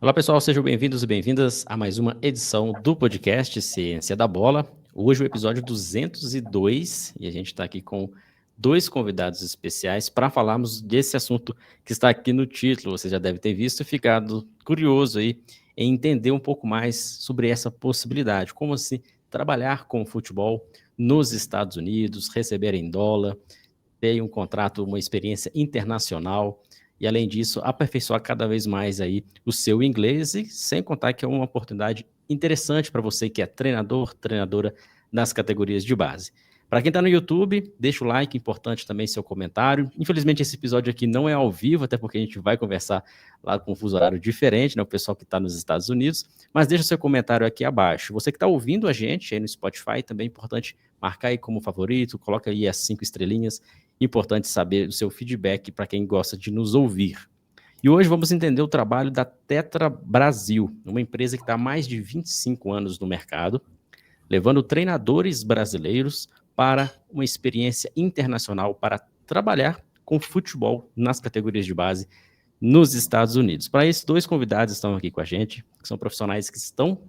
Olá, pessoal, sejam bem-vindos e bem-vindas a mais uma edição do podcast Ciência da Bola. Hoje o episódio 202 e a gente está aqui com dois convidados especiais para falarmos desse assunto que está aqui no título. Você já deve ter visto e ficado curioso aí em entender um pouco mais sobre essa possibilidade. Como assim trabalhar com futebol nos Estados Unidos, receber em dólar, ter um contrato, uma experiência internacional e, além disso, aperfeiçoar cada vez mais aí o seu inglês e sem contar que é uma oportunidade interessante para você que é treinador, treinadora nas categorias de base. Para quem está no YouTube, deixa o like, importante também seu comentário. Infelizmente esse episódio aqui não é ao vivo, até porque a gente vai conversar lá com um fuso horário diferente, né, o pessoal que está nos Estados Unidos, mas deixa seu comentário aqui abaixo. Você que está ouvindo a gente aí no Spotify, também é importante marcar aí como favorito, coloca aí as 5 estrelinhas. Importante saber o seu feedback para quem gosta de nos ouvir. E hoje vamos entender o trabalho da Tetra Brasil, uma empresa que está há mais de 25 anos no mercado, levando treinadores brasileiros para uma experiência internacional para trabalhar com futebol nas categorias de base nos Estados Unidos. Para isso, dois convidados estão aqui com a gente, que são profissionais que estão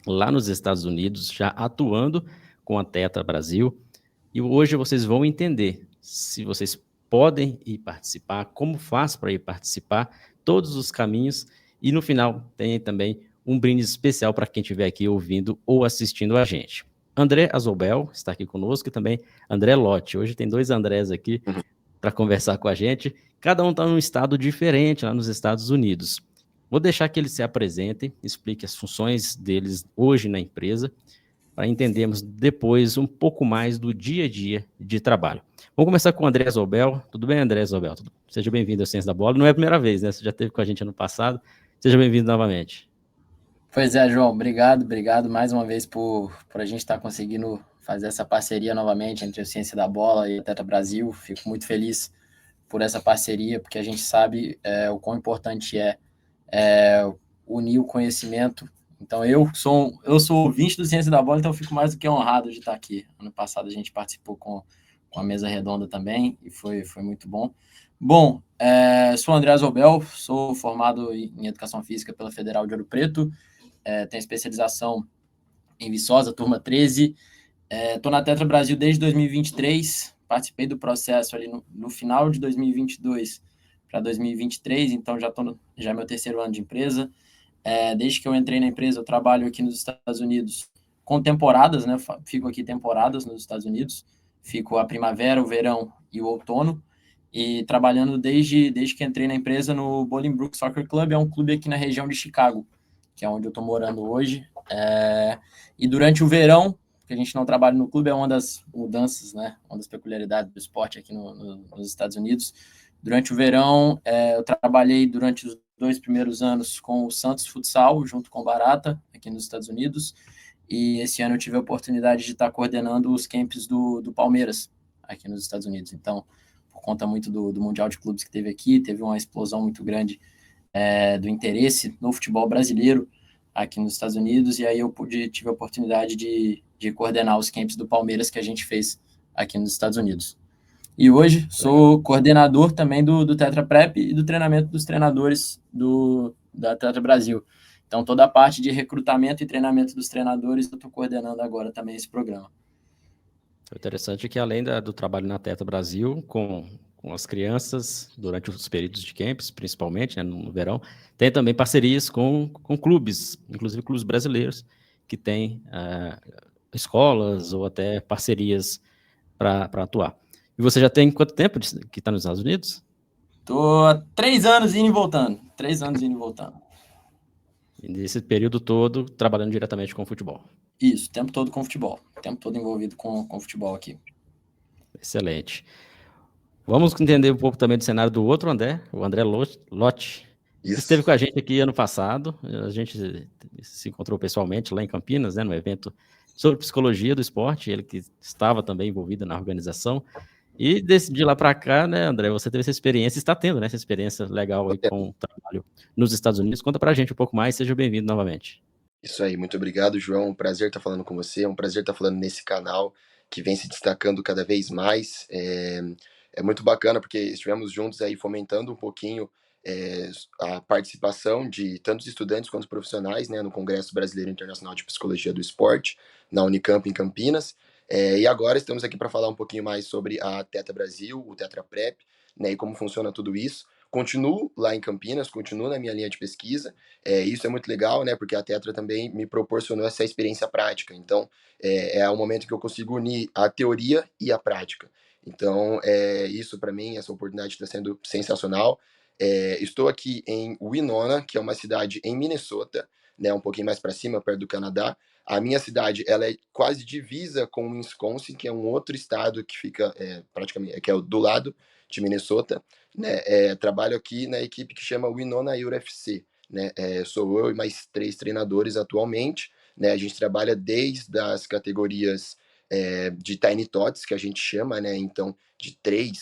lá nos Estados Unidos, já atuando com a Tetra Brasil, e hoje vocês vão entender se vocês podem ir participar, como faz para ir participar, todos os caminhos. E no final tem também um brinde especial para quem estiver aqui ouvindo ou assistindo a gente. André Azobel está aqui conosco e também André Lotti. Hoje tem dois Andrés aqui para conversar com a gente. Cada um está num estado diferente lá nos Estados Unidos. Vou deixar que eles se apresentem, expliquem as funções deles hoje na empresa, para entendermos depois um pouco mais do dia a dia de trabalho. Vamos começar com o André Zobel. Tudo bem, André Zobel? Seja bem-vindo ao Ciência da Bola. Não é a primeira vez, né? Você já esteve com a gente ano passado. Seja bem-vindo novamente. Pois é, João, obrigado mais uma vez por a gente estar conseguindo fazer essa parceria novamente entre o Ciência da Bola e a Tetra Brasil. Fico muito feliz por essa parceria, porque a gente sabe o quão importante é unir o conhecimento. Então, eu sou ouvinte do Ciência da Bola, então eu fico mais do que honrado de estar aqui. Ano passado a gente participou com a mesa redonda também, e foi muito bom. Bom, sou André Zobel, sou formado em Educação Física pela Federal de Ouro Preto, tenho especialização em Viçosa, turma 13. Estou na Tetra Brasil desde 2023, participei do processo ali no final de 2022 para 2023, então já é meu terceiro ano de empresa. Desde que eu entrei na empresa, eu trabalho aqui nos Estados Unidos com temporadas, né? Fico aqui temporadas nos Estados Unidos, fico a primavera, o verão e o outono, e trabalhando desde que entrei na empresa no Bolingbrook Soccer Club, é um clube aqui na região de Chicago, que é onde eu estou morando hoje. E durante o verão, que a gente não trabalha no clube, é uma das mudanças, né? Uma das peculiaridades do esporte aqui nos Estados Unidos. Durante o verão, eu trabalhei durante os 2 primeiros anos com o Santos Futsal, junto com o Barata, aqui nos Estados Unidos. E esse ano eu tive a oportunidade de estar coordenando os camps do Palmeiras, aqui nos Estados Unidos. Então, por conta muito do Mundial de Clubes que teve aqui, teve uma explosão muito grande do interesse no futebol brasileiro aqui nos Estados Unidos, e aí eu tive a oportunidade de coordenar os camps do Palmeiras que a gente fez aqui nos Estados Unidos. E hoje sou coordenador também do Tetra Prep e do treinamento dos treinadores da Tetra Brasil. Então, toda a parte de recrutamento e treinamento dos treinadores, eu estou coordenando agora também esse programa. O interessante é que, além do trabalho na Tetra Brasil, com as crianças, durante os períodos de camps, principalmente, né, no verão, tem também parcerias com clubes, inclusive clubes brasileiros, que têm escolas ou até parcerias para atuar. E você já tem quanto tempo que está nos Estados Unidos? Estou há 3 anos indo e voltando. 3 anos indo e voltando. E nesse período todo, trabalhando diretamente com futebol. Isso, o tempo todo com futebol. O tempo todo envolvido com futebol aqui. Excelente. Vamos entender um pouco também do cenário do outro André, o André Lotti. Ele esteve Isso. com a gente aqui ano passado, a gente se encontrou pessoalmente lá em Campinas, né, no evento sobre psicologia do esporte, ele que estava também envolvido na organização. E de lá para cá, né, André, você teve essa experiência, está tendo, né, essa experiência legal aí com o trabalho nos Estados Unidos. Conta para a gente um pouco mais, seja bem-vindo novamente. Isso aí, muito obrigado, João. Um prazer estar falando com você, é um prazer estar falando nesse canal que vem se destacando cada vez mais. É muito bacana porque estivemos juntos aí fomentando um pouquinho a participação de tantos estudantes quanto profissionais, né, no Congresso Brasileiro Internacional de Psicologia do Esporte, na Unicamp, em Campinas. E agora estamos aqui para falar um pouquinho mais sobre a Tetra Brasil, o Tetra Prep, né, e como funciona tudo isso. Continuo lá em Campinas, continuo na minha linha de pesquisa. Isso é muito legal, né, porque a Tetra também me proporcionou essa experiência prática. Então, é o momento que eu consigo unir a teoria e a prática. Então, isso para mim, essa oportunidade está sendo sensacional. Estou aqui em Winona, que é uma cidade em Minnesota, né, um pouquinho mais para cima, perto do Canadá. A minha cidade, ela é quase divisa com Wisconsin, que é um outro estado que fica praticamente, que é do lado de Minnesota, né? Trabalho aqui na equipe que chama Winona UFC, né? Sou eu e mais 3 treinadores atualmente, né? A gente trabalha desde as categorias de Tiny Tots, que a gente chama, né? Então, de 3,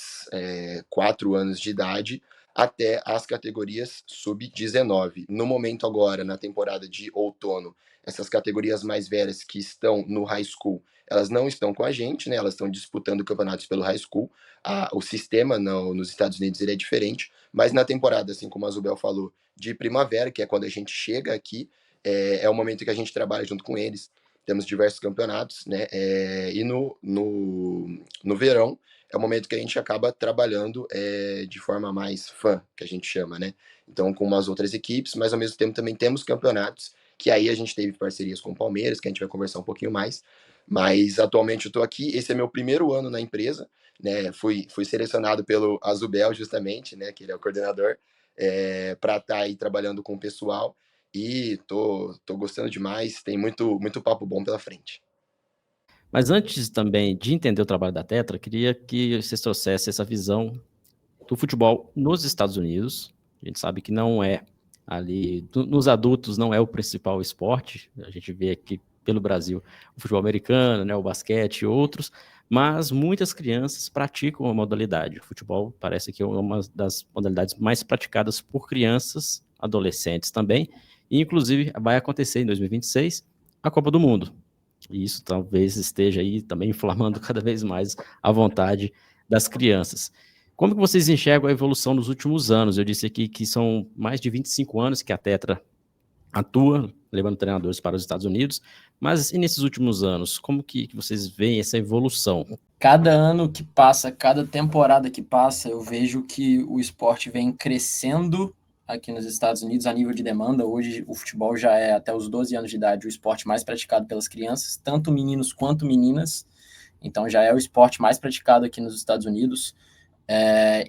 4 anos de idade, até as categorias sub-19. No momento agora, na temporada de outono, essas categorias mais velhas que estão no high school, elas não estão com a gente, né? Elas estão disputando campeonatos pelo high school. O sistema nos Estados Unidos ele é diferente, mas na temporada, assim como a Zubel falou, de primavera, que é quando a gente chega aqui, é o momento que a gente trabalha junto com eles. Temos diversos campeonatos, né? E no verão, é o momento que a gente acaba trabalhando de forma mais fã, que a gente chama, né? Então, com umas outras equipes, mas ao mesmo tempo também temos campeonatos, que aí a gente teve parcerias com o Palmeiras, que a gente vai conversar um pouquinho mais. Mas atualmente eu estou aqui, esse é meu primeiro ano na empresa, né? Fui selecionado pelo Azubel, justamente, né? Que ele é o coordenador, para estar aí trabalhando com o pessoal. E tô gostando demais, tem muito papo bom pela frente. Mas antes também de entender o trabalho da Tetra, queria que vocês trouxessem essa visão do futebol nos Estados Unidos. A gente sabe que não é ali, nos adultos não é o principal esporte. A gente vê aqui pelo Brasil o futebol americano, né, o basquete e outros, mas muitas crianças praticam a modalidade. O futebol parece que é uma das modalidades mais praticadas por crianças, adolescentes também, e inclusive vai acontecer em 2026 a Copa do Mundo. E isso talvez esteja aí também inflamando cada vez mais a vontade das crianças. Como que vocês enxergam a evolução nos últimos anos? Eu disse aqui que são mais de 25 anos que a Tetra atua, levando treinadores para os Estados Unidos, mas e nesses últimos anos, como que vocês veem essa evolução? Cada ano que passa, cada temporada que passa, eu vejo que o esporte vem crescendo aqui nos Estados Unidos a nível de demanda. Hoje o futebol já é, até os 12 anos de idade, o esporte mais praticado pelas crianças, tanto meninos quanto meninas. Então já é o esporte mais praticado aqui nos Estados Unidos.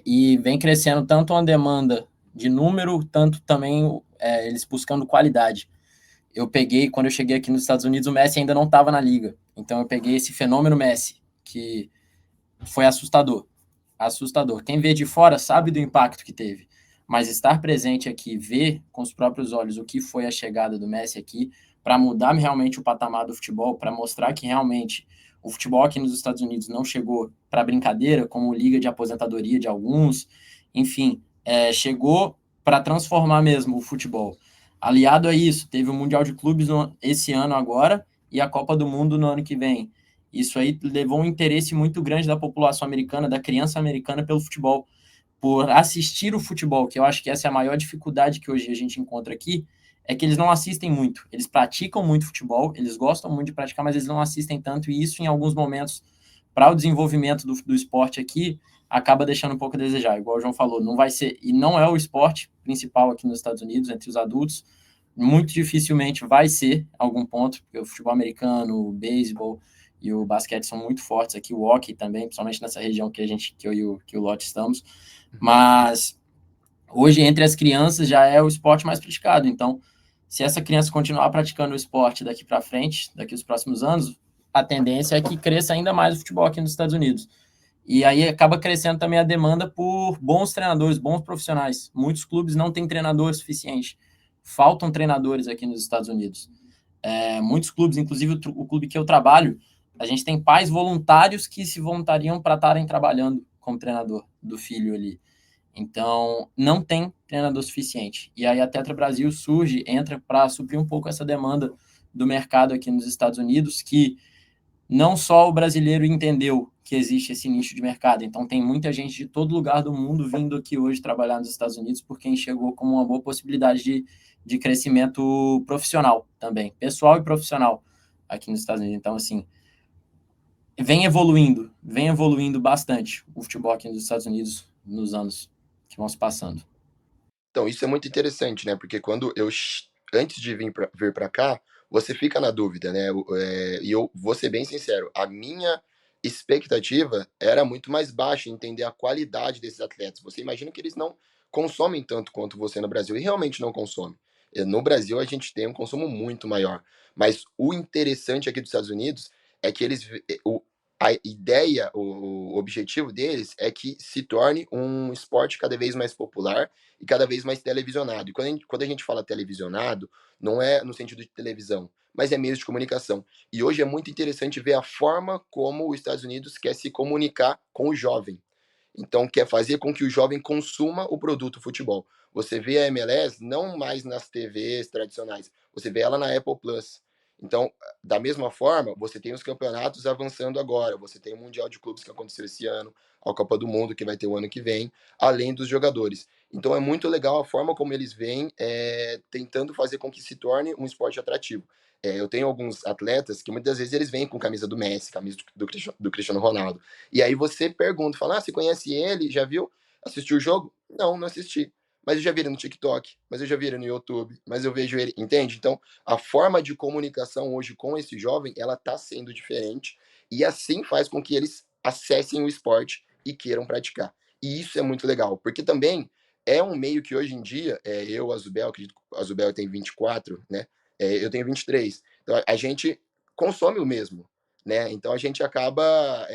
E vem crescendo tanto uma demanda de número, tanto também eles buscando qualidade. Quando eu cheguei aqui nos Estados Unidos, o Messi ainda não estava na liga. Então eu peguei esse fenômeno Messi, que foi assustador. Assustador. Quem vê de fora sabe do impacto que teve. Mas estar presente aqui, ver com os próprios olhos o que foi a chegada do Messi aqui, para mudar realmente o patamar do futebol, para mostrar que realmente o futebol aqui nos Estados Unidos não chegou para brincadeira, como liga de aposentadoria de alguns, enfim, chegou para transformar mesmo o futebol. Aliado a isso, teve o Mundial de Clubes esse ano agora e a Copa do Mundo no ano que vem. Isso aí levou um interesse muito grande da população americana, da criança americana pelo futebol, por assistir o futebol, que eu acho que essa é a maior dificuldade que hoje a gente encontra aqui, é que eles não assistem muito. Eles praticam muito futebol, eles gostam muito de praticar, mas eles não assistem tanto, e isso em alguns momentos, para o desenvolvimento do esporte aqui, acaba deixando um pouco a desejar. Igual o João falou, não vai ser, e não é o esporte principal aqui nos Estados Unidos, entre os adultos, muito dificilmente vai ser algum ponto, porque o futebol americano, o beisebol e o basquete são muito fortes aqui, o hockey também, principalmente nessa região que eu e o Lote estamos, mas hoje entre as crianças já é o esporte mais praticado. Então, se essa criança continuar praticando o esporte daqui para frente, daqui os próximos anos, a tendência é que cresça ainda mais o futebol aqui nos Estados Unidos. E aí acaba crescendo também a demanda por bons treinadores, bons profissionais. Muitos clubes não têm treinador suficiente. Faltam treinadores aqui nos Estados Unidos. Muitos clubes, inclusive o clube que eu trabalho, a gente tem pais voluntários que se voluntariam para estarem trabalhando como treinador do filho ali. Então, não tem treinador suficiente. E aí a Tetra Brasil entra para suprir um pouco essa demanda do mercado aqui nos Estados Unidos, que não só o brasileiro entendeu que existe esse nicho de mercado. Então, tem muita gente de todo lugar do mundo vindo aqui hoje trabalhar nos Estados Unidos, porque enxergou como uma boa possibilidade de crescimento profissional também, pessoal e profissional aqui nos Estados Unidos. Então, assim, vem evoluindo bastante o futebol aqui nos Estados Unidos nos anos que vão se passando. Então, isso é muito interessante, né? Porque antes de vir para cá, você fica na dúvida, né? E eu vou ser bem sincero, a minha expectativa era muito mais baixa em entender a qualidade desses atletas. Você imagina que eles não consomem tanto quanto você no Brasil, e realmente não consomem. No Brasil, a gente tem um consumo muito maior. Mas o interessante aqui dos Estados Unidos é que a ideia, o objetivo deles é que se torne um esporte cada vez mais popular e cada vez mais televisionado. E quando a gente fala televisionado, não é no sentido de televisão, mas é meio de comunicação. E hoje é muito interessante ver a forma como os Estados Unidos quer se comunicar com o jovem. Então, quer fazer com que o jovem consuma o produto futebol. Você vê a MLS não mais nas TVs tradicionais, você vê ela na Apple Plus. Então, da mesma forma, você tem os campeonatos avançando agora, você tem o Mundial de Clubes que aconteceu esse ano, a Copa do Mundo que vai ter o ano que vem, além dos jogadores. Então, é muito legal a forma como eles vêm tentando fazer com que se torne um esporte atrativo. Eu tenho alguns atletas que muitas vezes eles vêm com camisa do Messi, camisa do Cristiano Ronaldo. E aí você pergunta, fala, você conhece ele? Já viu? Assistiu o jogo? Não, não assisti. Mas eu já vi ele no TikTok, mas eu já vi ele no YouTube, mas eu vejo ele, entende? Então, a forma de comunicação hoje com esse jovem, ela tá sendo diferente e assim faz com que eles acessem o esporte e queiram praticar. E isso é muito legal, porque também é um meio que hoje em dia, eu, Azubel, acredito que a Azubel tem 24, né? Eu tenho 23. Então, a gente consome o mesmo, né? Então a gente acaba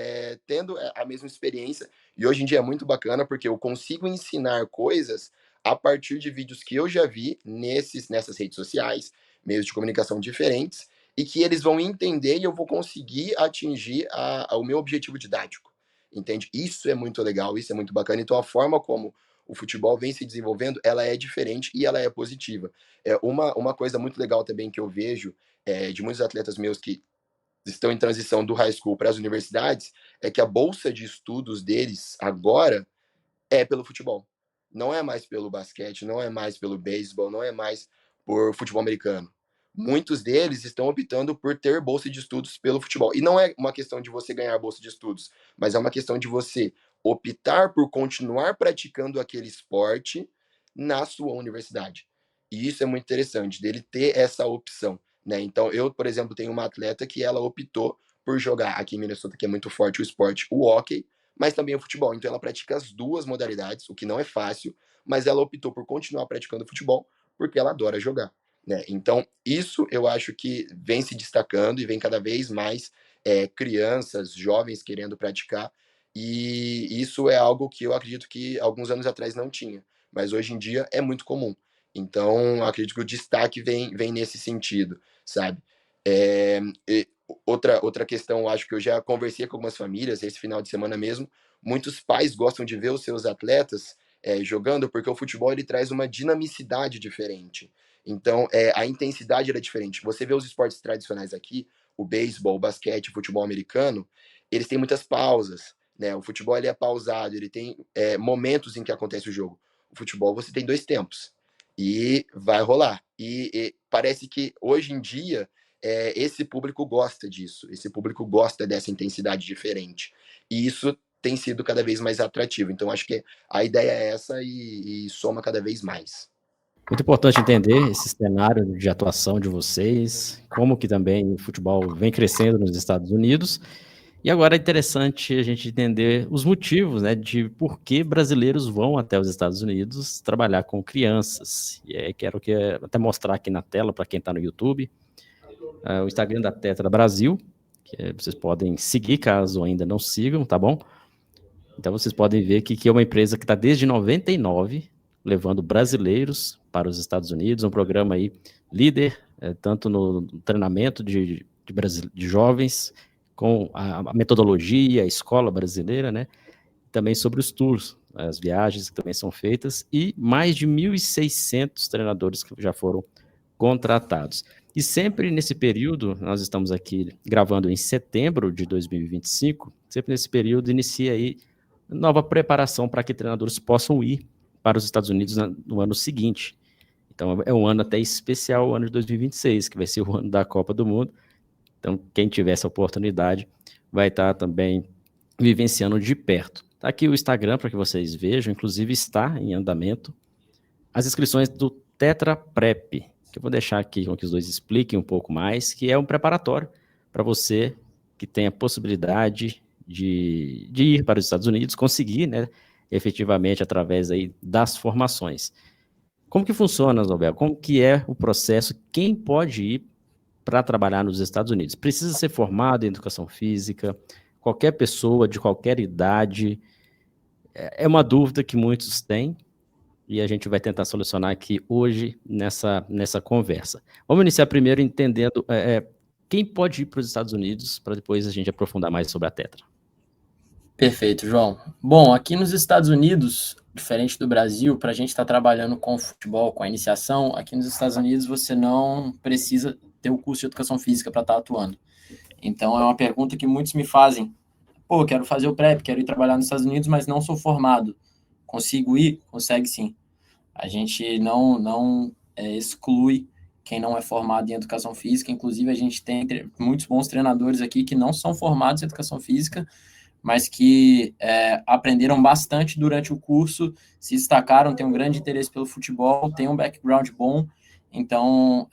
tendo a mesma experiência e hoje em dia é muito bacana porque eu consigo ensinar coisas a partir de vídeos que eu já vi nessas redes sociais, meios de comunicação diferentes e que eles vão entender e eu vou conseguir atingir o meu objetivo didático, entende? Isso é muito legal, isso é muito bacana. Então a forma como o futebol vem se desenvolvendo, ela é diferente e ela é positiva. Uma coisa muito legal também que eu vejo de muitos atletas meus que estão em transição do high school para as universidades, é que a bolsa de estudos deles agora é pelo futebol. Não é mais pelo basquete, não é mais pelo beisebol, não é mais por futebol americano. Muitos deles estão optando por ter bolsa de estudos pelo futebol. E não é uma questão de você ganhar bolsa de estudos, mas é uma questão de você optar por continuar praticando aquele esporte na sua universidade. E isso é muito interessante, dele ter essa opção, né? Então, eu, por exemplo, tenho uma atleta que ela optou por jogar aqui em Minnesota, que é muito forte o esporte, o hóquei, mas também o futebol. Então ela pratica as duas modalidades, o que não é fácil, mas ela optou por continuar praticando futebol porque ela adora jogar, né? Então isso eu acho que vem se destacando e vem cada vez mais crianças, jovens querendo praticar e isso é algo que eu acredito que alguns anos atrás não tinha, mas hoje em dia é muito comum. Então acredito que o destaque vem nesse sentido, sabe? É, outra questão, eu acho que eu já conversei com algumas famílias esse final de semana mesmo. Muitos pais gostam de ver os seus atletas jogando porque o futebol ele traz uma dinamicidade diferente. Então, a intensidade era diferente. Você vê os esportes tradicionais aqui, o beisebol, o basquete, o futebol americano, eles têm muitas pausas, né? O futebol ele é pausado, ele tem momentos em que acontece o jogo. O futebol você tem dois tempos e vai rolar. E parece que hoje em dia esse público gosta disso, esse público gosta dessa intensidade diferente. E isso tem sido cada vez mais atrativo. Então, acho que a ideia é essa e soma cada vez mais. Muito importante entender esse cenário de atuação de vocês, como que também o futebol vem crescendo nos Estados Unidos. E agora é interessante a gente entender os motivos, né, de por que brasileiros vão até os Estados Unidos trabalhar com crianças. E aí quero até mostrar aqui na tela para quem está no YouTube, o Instagram da Tetra Brasil, que vocês podem seguir caso ainda não sigam, tá bom? Então vocês podem ver que é uma empresa que está desde 99 levando brasileiros para os Estados Unidos, um programa aí líder, tanto no treinamento de jovens, com a metodologia, a escola brasileira, né? Também sobre os tours, as viagens que também são feitas, e mais de 1.600 treinadores que já foram contratados. E sempre nesse período, nós estamos aqui gravando em setembro de 2025, sempre nesse período inicia aí nova preparação para que treinadores possam ir para os Estados Unidos no ano seguinte. Então é um ano até especial, o ano de 2026, que vai ser o ano da Copa do Mundo. Então quem tiver essa oportunidade vai estar também vivenciando de perto. Tá aqui o Instagram para que vocês vejam, inclusive está em andamento as inscrições do Tetra Prep, que eu vou deixar aqui com que os dois expliquem um pouco mais, que é um preparatório para você que tem a possibilidade de ir para os Estados Unidos, conseguir, né, efetivamente através aí das formações. Como que funciona, Zobel? Como que é o processo? Quem pode ir para trabalhar nos Estados Unidos? Precisa ser formado em educação física? Qualquer pessoa de qualquer idade? É uma dúvida que muitos têm e a gente vai tentar solucionar aqui hoje nessa conversa. Vamos iniciar primeiro entendendo quem pode ir para os Estados Unidos, para depois a gente aprofundar mais sobre a Tetra. Perfeito, João. Bom, aqui nos Estados Unidos, diferente do Brasil, para a gente estar trabalhando com futebol, com a iniciação, aqui nos Estados Unidos você não precisa ter o curso de educação física para estar atuando. Então é uma pergunta que muitos me fazem. Pô, quero fazer o prep, quero ir trabalhar nos Estados Unidos, mas não sou formado. Consigo ir? Consegue sim. A gente não exclui quem não é formado em educação física. Inclusive, a gente tem muitos bons treinadores aqui que não são formados em educação física, mas que aprenderam bastante durante o curso, se destacaram, têm um grande interesse pelo futebol, têm um background bom. Então,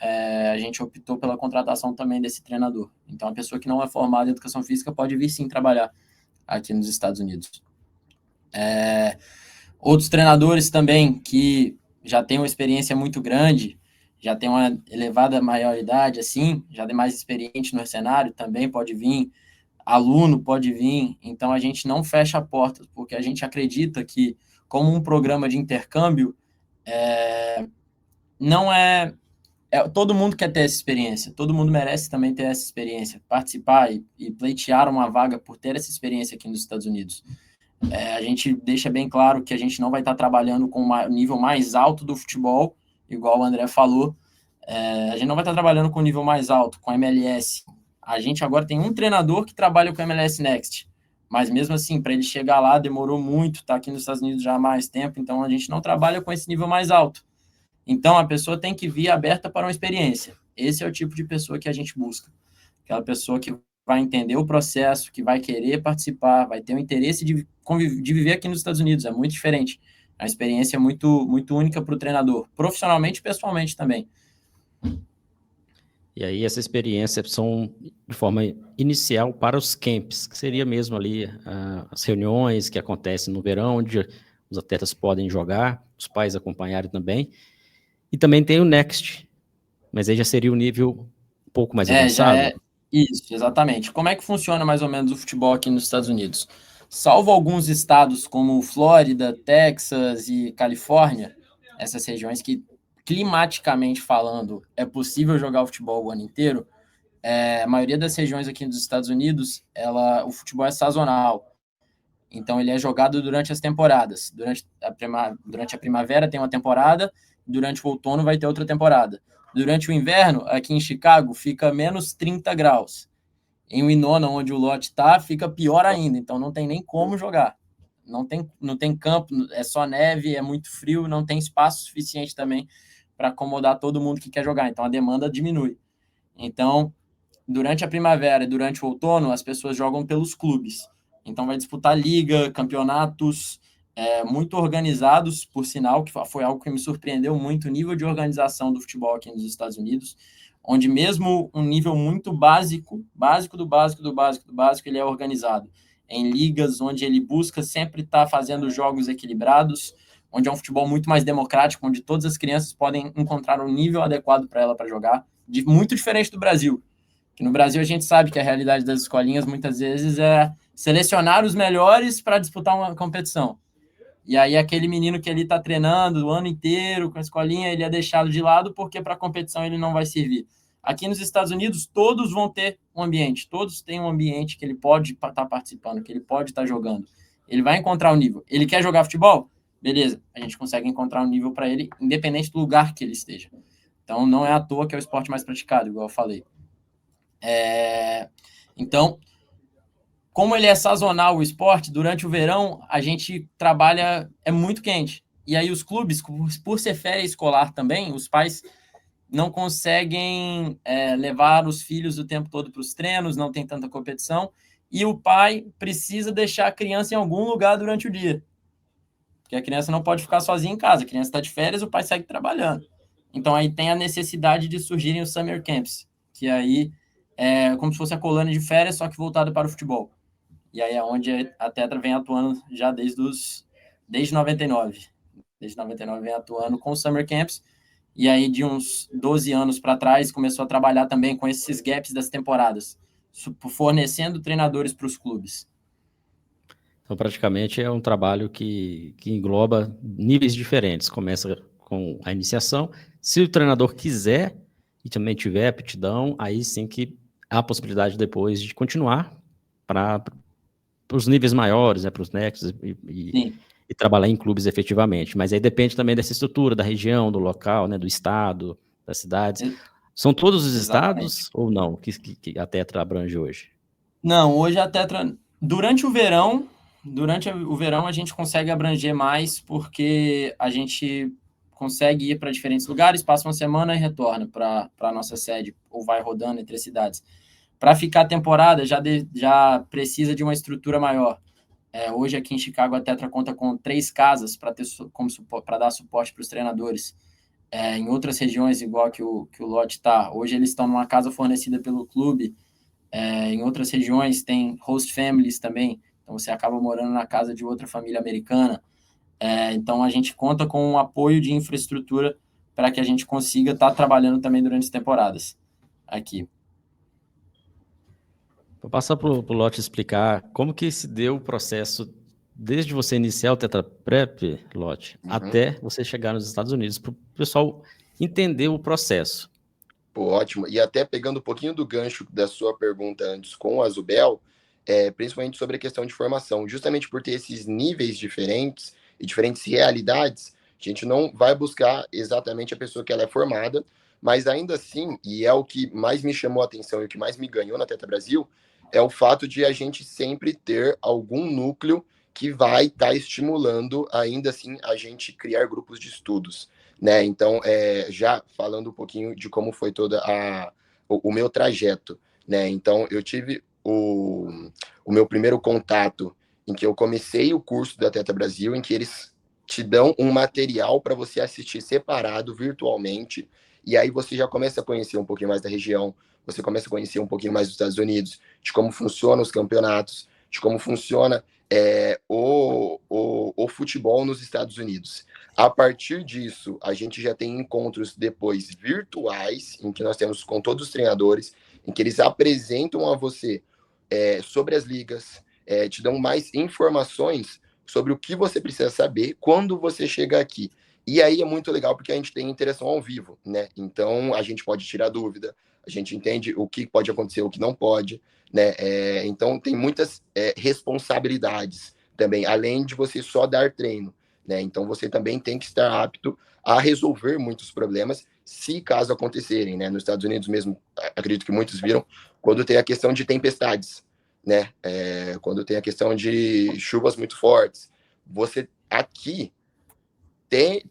a gente optou pela contratação também desse treinador. Então, a pessoa que não é formada em educação física pode vir sim trabalhar aqui nos Estados Unidos. Outros treinadores também que já têm uma experiência muito grande, já tem uma elevada maioridade, assim, já é mais experiente no cenário, também pode vir. Aluno pode vir. Então, a gente não fecha a porta, porque a gente acredita que, como um programa de intercâmbio, não todo mundo quer ter essa experiência, todo mundo merece também ter essa experiência, participar e pleitear uma vaga por ter essa experiência aqui nos Estados Unidos. A gente deixa bem claro que a gente não vai estar trabalhando com o nível mais alto do futebol, igual o André falou. A gente não vai estar trabalhando com o nível mais alto, com a MLS. A gente agora tem um treinador que trabalha com a MLS Next, mas mesmo assim, para ele chegar lá, demorou muito, está aqui nos Estados Unidos já há mais tempo, então a gente não trabalha com esse nível mais alto. Então, a pessoa tem que vir aberta para uma experiência. Esse é o tipo de pessoa que a gente busca. Aquela pessoa que vai entender o processo, que vai querer participar, vai ter o interesse de viver aqui nos Estados Unidos. É muito diferente. A experiência é muito, muito única para o treinador, profissionalmente e pessoalmente também. E aí essa experiência são de forma inicial para os camps, que seria mesmo ali as reuniões que acontecem no verão, onde os atletas podem jogar, os pais acompanharem também. E também tem o Next, mas aí já seria um nível um pouco mais avançado. Isso, exatamente. Como é que funciona mais ou menos o futebol aqui nos Estados Unidos? Salvo alguns estados como Flórida, Texas e Califórnia, essas regiões que, climaticamente falando, é possível jogar o futebol o ano inteiro, a maioria das regiões aqui nos Estados Unidos, o futebol é sazonal. Então, ele é jogado durante as temporadas. Durante a primavera tem uma temporada, durante o outono vai ter outra temporada. Durante o inverno, aqui em Chicago, fica menos 30 graus. Em Winona, onde o lote está, fica pior ainda. Então, não tem nem como jogar. Não tem campo, é só neve, é muito frio, não tem espaço suficiente também para acomodar todo mundo que quer jogar. Então, a demanda diminui. Então, durante a primavera e durante o outono, as pessoas jogam pelos clubes. Então, vai disputar liga, campeonatos muito organizados, por sinal, que foi algo que me surpreendeu muito, o nível de organização do futebol aqui nos Estados Unidos, onde mesmo um nível muito básico do básico, ele é organizado. Em ligas onde ele busca sempre estar fazendo jogos equilibrados, onde é um futebol muito mais democrático, onde todas as crianças podem encontrar um nível adequado para ela para jogar, muito diferente do Brasil. Que no Brasil a gente sabe que a realidade das escolinhas muitas vezes é selecionar os melhores para disputar uma competição. E aí aquele menino que ele está treinando o ano inteiro com a escolinha, ele é deixado de lado porque para a competição ele não vai servir. Aqui nos Estados Unidos, todos vão ter um ambiente, todos têm um ambiente que ele pode estar participando, que ele pode estar jogando. Ele vai encontrar um nível. Ele quer jogar futebol? Beleza, a gente consegue encontrar um nível para ele, independente do lugar que ele esteja. Então, não é à toa que é o esporte mais praticado, igual eu falei. Então, como ele é sazonal o esporte, durante o verão a gente trabalha, é muito quente. E aí os clubes, por ser férias escolar também, os pais não conseguem levar os filhos o tempo todo para os treinos, não tem tanta competição, e o pai precisa deixar a criança em algum lugar durante o dia. Porque a criança não pode ficar sozinha em casa, a criança está de férias, o pai segue trabalhando. Então aí tem a necessidade de surgirem os summer camps, que aí é como se fosse a colônia de férias, só que voltada para o futebol. E aí é onde a Tetra vem atuando já desde 99. Desde 99 vem atuando com summer camps, e aí de uns 12 anos para trás começou a trabalhar também com esses gaps das temporadas, fornecendo treinadores para os clubes. Então, praticamente é um trabalho que engloba níveis diferentes. Começa com a iniciação. Se o treinador quiser e também tiver aptidão, aí sim que há a possibilidade depois de continuar para os níveis maiores, né, para os nexos e trabalhar em clubes efetivamente. Mas aí depende também dessa estrutura, da região, do local, né, do estado, das cidades. São todos os estados ou não que a Tetra abrange hoje? Não, hoje a Tetra, durante o verão a gente consegue abranger mais porque a gente consegue ir para diferentes lugares, passa uma semana e retorna para a nossa sede, ou vai rodando entre as cidades. Para ficar a temporada, já precisa de uma estrutura maior. Hoje aqui em Chicago a Tetra conta com 3 casas para dar suporte para os treinadores. Em outras regiões, igual que o Lote está, hoje eles estão numa casa fornecida pelo clube. Em outras regiões tem host families também, então você acaba morando na casa de outra família americana. Então a gente conta com um apoio de infraestrutura para que a gente consiga estar trabalhando também durante as temporadas aqui. Vou passar para o Lote explicar como que se deu o processo desde você iniciar o Tetra Prep, Lote, até você chegar nos Estados Unidos, para o pessoal entender o processo. Pô, ótimo. E até pegando um pouquinho do gancho da sua pergunta antes com a Zubel, principalmente sobre a questão de formação, justamente por ter esses níveis diferentes e diferentes realidades, a gente não vai buscar exatamente a pessoa que ela é formada, mas ainda assim, e é o que mais me chamou a atenção e o que mais me ganhou na Tetra Brasil, é o fato de a gente sempre ter algum núcleo que vai estar estimulando, ainda assim, a gente criar grupos de estudos, né? Então, já falando um pouquinho de como foi todo o meu trajeto, né? Então, eu tive o meu primeiro contato em que eu comecei o curso da Tetra Brasil, em que eles te dão um material para você assistir separado virtualmente, e aí você já começa a conhecer um pouquinho mais da região, você começa a conhecer um pouquinho mais dos Estados Unidos, de como funcionam os campeonatos, de como funciona o futebol nos Estados Unidos. A partir disso, a gente já tem encontros depois virtuais, em que nós temos com todos os treinadores, em que eles apresentam a você sobre as ligas, te dão mais informações sobre o que você precisa saber quando você chega aqui. E aí é muito legal porque a gente tem interação ao vivo, né? Então a gente pode tirar dúvida, a gente entende o que pode acontecer, o que não pode, né? Então tem muitas responsabilidades também, além de você só dar treino, né? Então você também tem que estar apto a resolver muitos problemas, se caso acontecerem, né? Nos Estados Unidos mesmo, acredito que muitos viram, quando tem a questão de tempestades, né? Quando tem a questão de chuvas muito fortes, você aqui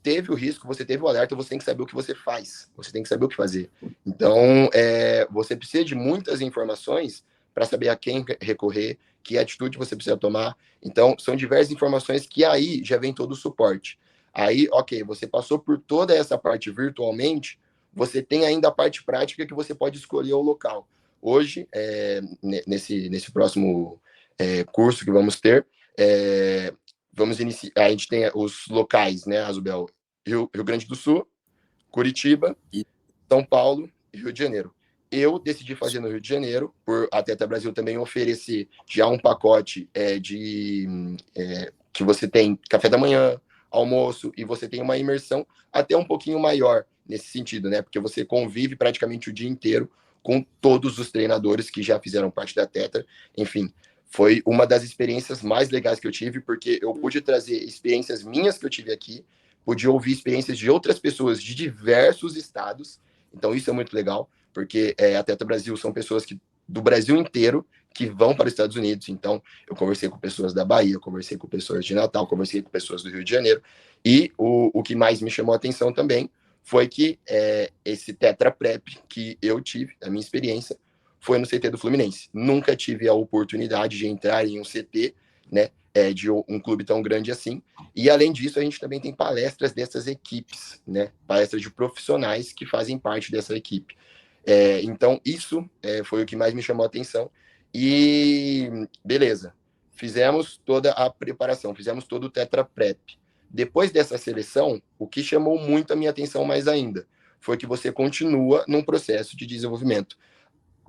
teve o risco, você teve o alerta, você tem que saber o que você faz, você tem que saber o que fazer. Então, você precisa de muitas informações para saber a quem recorrer, que atitude você precisa tomar. Então, são diversas informações que aí já vem todo o suporte. Aí, ok, você passou por toda essa parte virtualmente, você tem ainda a parte prática que você pode escolher o local. Hoje, nesse próximo curso que vamos ter, vamos iniciar. A gente tem os locais, né, Azubel? Rio Grande do Sul, Curitiba, São Paulo e Rio de Janeiro. Eu decidi fazer no Rio de Janeiro, por a Tetra Brasil também oferecer já um pacote que você tem café da manhã, almoço, e você tem uma imersão até um pouquinho maior nesse sentido, né? Porque você convive praticamente o dia inteiro com todos os treinadores que já fizeram parte da Tetra. Enfim, foi uma das experiências mais legais que eu tive, porque eu pude trazer experiências minhas que eu tive aqui, podia ouvir experiências de outras pessoas de diversos estados. Então, isso é muito legal, porque a Tetra Brasil são pessoas do Brasil inteiro que vão para os Estados Unidos. Então, eu conversei com pessoas da Bahia, conversei com pessoas de Natal, conversei com pessoas do Rio de Janeiro. E o que mais me chamou a atenção também foi que esse Tetra Prep que eu tive, a minha experiência, foi no CT do Fluminense. Nunca tive a oportunidade de entrar em um CT, né, de um clube tão grande assim. E, além disso, a gente também tem palestras dessas equipes, né, palestras de profissionais que fazem parte dessa equipe. Então, isso foi o que mais me chamou a atenção. E, beleza, fizemos toda a preparação, fizemos todo o Tetra Prep. Depois dessa seleção, o que chamou muito a minha atenção mais ainda foi que você continua num processo de desenvolvimento.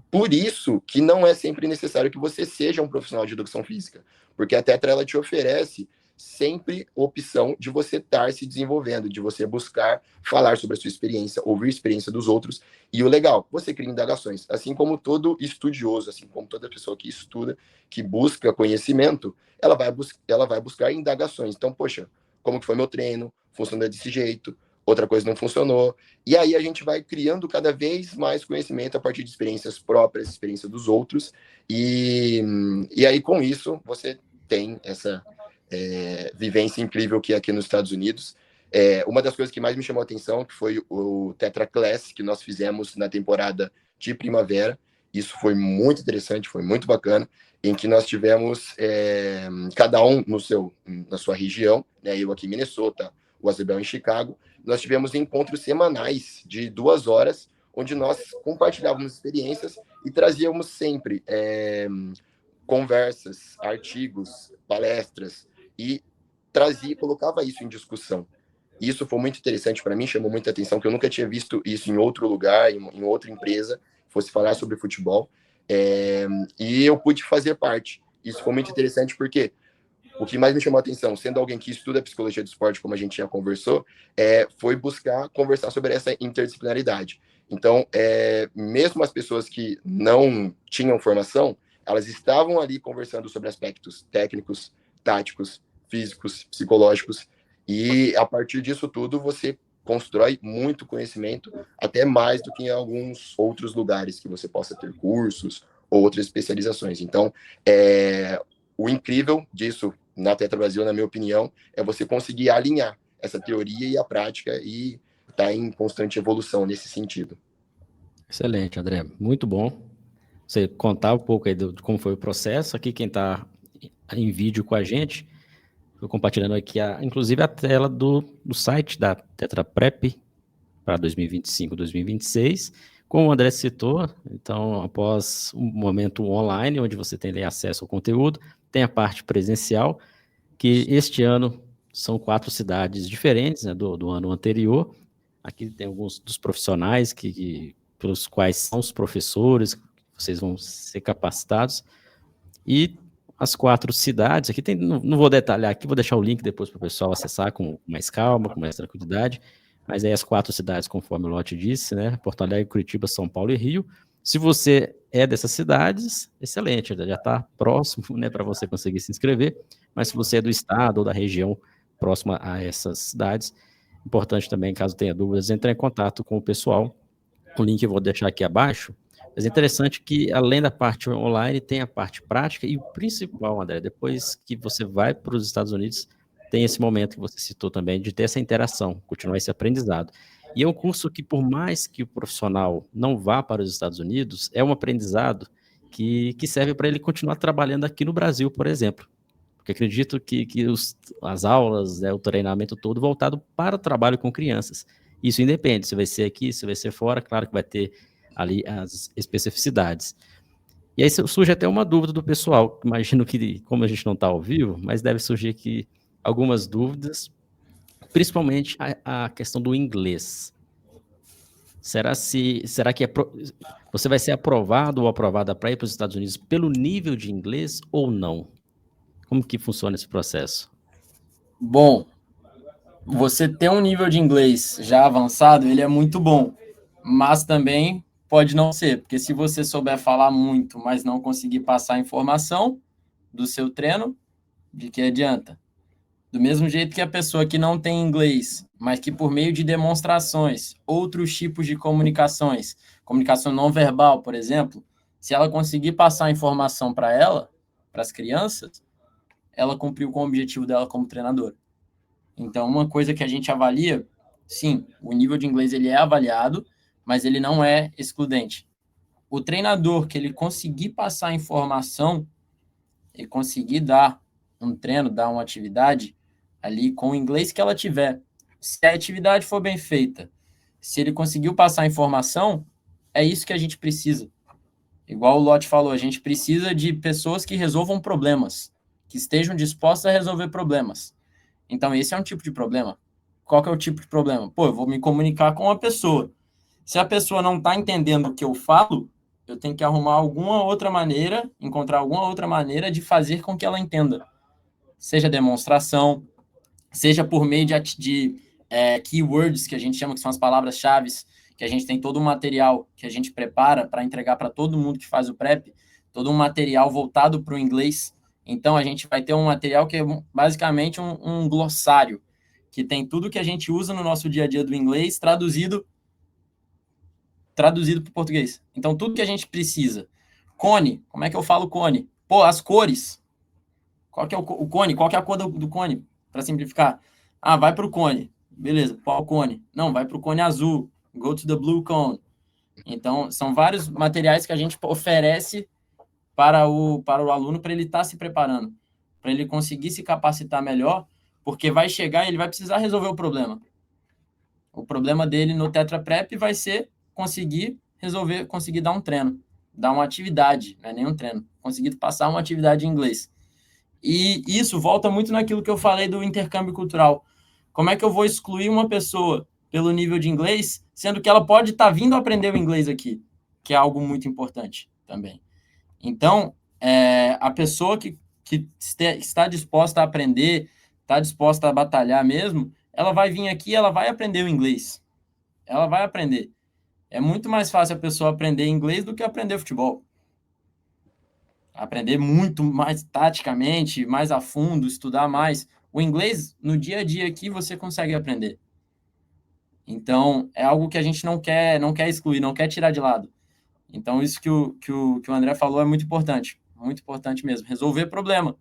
Por isso que não é sempre necessário que você seja um profissional de educação física, porque a Tetra ela te oferece sempre opção de você estar se desenvolvendo, de você buscar falar sobre a sua experiência, ouvir a experiência dos outros. E o legal, você cria indagações. Assim como todo estudioso, assim como toda pessoa que estuda, que busca conhecimento, ela vai buscar indagações. Então, poxa, como que foi meu treino? Funciona desse jeito? Outra coisa não funcionou. E aí a gente vai criando cada vez mais conhecimento a partir de experiências próprias, experiência dos outros. E aí, com isso, você tem essa vivência incrível que é aqui nos Estados Unidos. Uma das coisas que mais me chamou a atenção que foi o Tetra Class, que nós fizemos na temporada de primavera. Isso foi muito interessante, foi muito bacana, em que nós tivemos cada um na sua região, né? Eu aqui em Minnesota, o Azebel em Chicago. Nós tivemos encontros semanais de 2 horas, onde nós compartilhávamos experiências e trazíamos sempre conversas, artigos, palestras, e colocava isso em discussão. Isso foi muito interessante para mim, chamou muita atenção, que eu nunca tinha visto isso em outro lugar, em outra empresa, fosse falar sobre futebol, e eu pude fazer parte. Isso foi muito interessante porque o que mais me chamou a atenção, sendo alguém que estuda psicologia do esporte, como a gente já conversou, foi buscar conversar sobre essa interdisciplinaridade. Então, mesmo as pessoas que não tinham formação, elas estavam ali conversando sobre aspectos técnicos, táticos, físicos, psicológicos, e a partir disso tudo você constrói muito conhecimento, até mais do que em alguns outros lugares que você possa ter cursos ou outras especializações. Então, o incrível disso na Tetra Brasil, na minha opinião, é você conseguir alinhar essa teoria e a prática e estar em constante evolução nesse sentido. Excelente, André. Muito bom você contar um pouco aí de como foi o processo. Aqui quem está em vídeo com a gente, estou compartilhando aqui, inclusive, a tela do site da Tetra Prep para 2025, 2026. Como o André citou, então, após um momento online, onde você tem acesso ao conteúdo, tem a parte presencial, que este ano são 4 cidades diferentes, né, do ano anterior. Aqui tem alguns dos profissionais pelos quais são os professores, vocês vão ser capacitados. E as 4 cidades, aqui tem, não vou detalhar aqui, vou deixar o link depois para o pessoal acessar com mais calma, com mais tranquilidade. Mas aí as 4 cidades, conforme o Lote disse, né? Porto Alegre, Curitiba, São Paulo e Rio. Se você é dessas cidades, excelente, já está próximo, né, para você conseguir se inscrever. Mas se você é do estado ou da região próxima a essas cidades, importante também, caso tenha dúvidas, entrar em contato com o pessoal. O link eu vou deixar aqui abaixo. Mas é interessante que, além da parte online, tem a parte prática e o principal, André, depois que você vai para os Estados Unidos, tem esse momento que você citou também, de ter essa interação, continuar esse aprendizado. E é um curso que, por mais que o profissional não vá para os Estados Unidos, é um aprendizado que serve para ele continuar trabalhando aqui no Brasil, por exemplo. Porque acredito que as aulas, né, o treinamento todo voltado para o trabalho com crianças. Isso independe, se vai ser aqui, se vai ser fora, claro que vai ter ali as especificidades. E aí surge até uma dúvida do pessoal, imagino que, como a gente não está ao vivo, mas deve surgir aqui algumas dúvidas, principalmente a questão do inglês. Será que você vai ser aprovado ou aprovada para ir para os Estados Unidos pelo nível de inglês ou não? Como que funciona esse processo? Bom, você ter um nível de inglês já avançado, ele é muito bom, mas também pode não ser, porque se você souber falar muito, mas não conseguir passar a informação do seu treino, de que adianta? Do mesmo jeito que a pessoa que não tem inglês, mas que por meio de demonstrações, outros tipos de comunicações, comunicação não verbal, por exemplo, se ela conseguir passar a informação para ela, para as crianças, ela cumpriu com o objetivo dela como treinador. Então, uma coisa que a gente avalia, sim, o nível de inglês ele é avaliado, mas ele não é excludente. O treinador que ele conseguir passar a informação e conseguir dar um treino, dar uma atividade ali com o inglês que ela tiver, se a atividade for bem feita, se ele conseguiu passar a informação, é isso que a gente precisa. Igual o Lott falou, a gente precisa de pessoas que resolvam problemas, que estejam dispostas a resolver problemas. Então, esse é um tipo de problema. Qual que é o tipo de problema? Pô, eu vou me comunicar com uma pessoa. Se a pessoa não está entendendo o que eu falo, eu tenho que arrumar alguma outra maneira, encontrar alguma outra maneira de fazer com que ela entenda. Seja demonstração, seja por meio de keywords, que a gente chama que são as palavras-chave, que a gente tem todo um material que a gente prepara para entregar para todo mundo que faz o prep, todo um material voltado para o inglês. Então, a gente vai ter um material que é basicamente um glossário, que tem tudo que a gente usa no nosso dia a dia do inglês traduzido para o português. Então, tudo que a gente precisa. Cone, como é que eu falo cone? Pô, as cores. Qual que é o cone? Qual que é a cor do cone? Para simplificar. Ah, vai para o cone. Beleza, qual cone? Não, vai para o cone azul. Go to the blue cone. Então, são vários materiais que a gente oferece para o aluno, para ele estar se preparando, para ele conseguir se capacitar melhor, porque vai chegar e ele vai precisar resolver o problema. O problema dele no Tetra Prep vai ser conseguir resolver, conseguir dar um treino, dar uma atividade, não é nem um treino, conseguir passar uma atividade em inglês. E isso volta muito naquilo que eu falei do intercâmbio cultural. Como é que eu vou excluir uma pessoa pelo nível de inglês, sendo que ela pode estar vindo aprender o inglês aqui, que é algo muito importante também. Então, a pessoa que está disposta a aprender, está disposta a batalhar mesmo, ela vai vir aqui, ela vai aprender o inglês. Ela vai aprender. É muito mais fácil a pessoa aprender inglês do que aprender futebol. Aprender muito mais taticamente, mais a fundo, estudar mais. O inglês, no dia a dia aqui, você consegue aprender. Então, é algo que a gente não quer excluir, não quer tirar de lado. Então, isso que o André falou é muito importante mesmo. Resolver problema.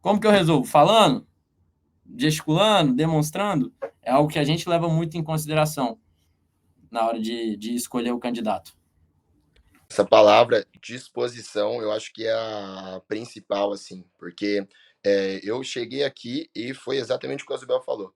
Como que eu resolvo? Falando, gesticulando, demonstrando, é algo que a gente leva muito em consideração na hora de escolher o candidato. Essa palavra disposição, eu acho que é a principal, assim, porque eu cheguei aqui e foi exatamente o que o Azubel falou.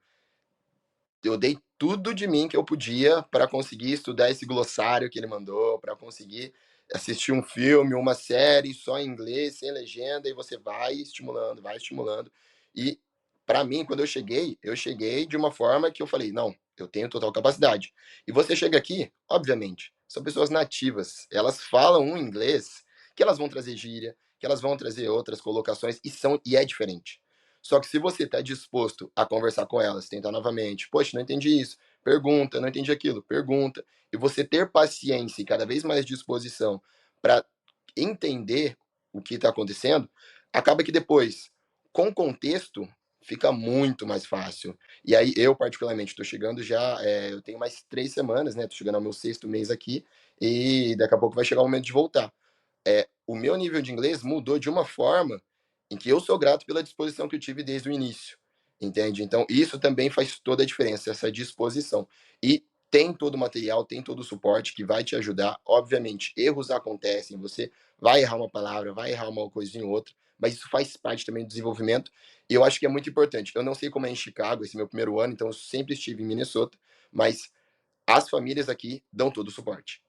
Eu dei tudo de mim que eu podia para conseguir estudar esse glossário que ele mandou, para conseguir assistir um filme, uma série só em inglês, sem legenda, e você vai estimulando, vai estimulando. E para mim, quando eu cheguei de uma forma que eu falei, não, eu tenho total capacidade. E você chega aqui, obviamente, são pessoas nativas, elas falam um inglês que elas vão trazer gíria, que elas vão trazer outras colocações e é diferente. Só que se você está disposto a conversar com elas, tentar novamente, poxa, não entendi isso, pergunta, não entendi aquilo, pergunta, e você ter paciência e cada vez mais disposição para entender o que está acontecendo, acaba que depois, com contexto, fica muito mais fácil. E aí, eu particularmente, estou chegando já, eu tenho mais 3 semanas, né? Estou chegando ao meu 6º mês aqui, e daqui a pouco vai chegar o momento de voltar. O meu nível de inglês mudou de uma forma em que eu sou grato pela disposição que eu tive desde o início, entende? Então, isso também faz toda a diferença, essa disposição. E tem todo o material, tem todo o suporte que vai te ajudar. Obviamente, erros acontecem, você vai errar uma palavra, vai errar uma coisinha ou outra, mas isso faz parte também do desenvolvimento. E eu acho que é muito importante. Eu não sei como é em Chicago, esse é meu primeiro ano, então eu sempre estive em Minnesota, mas as famílias aqui dão todo o suporte.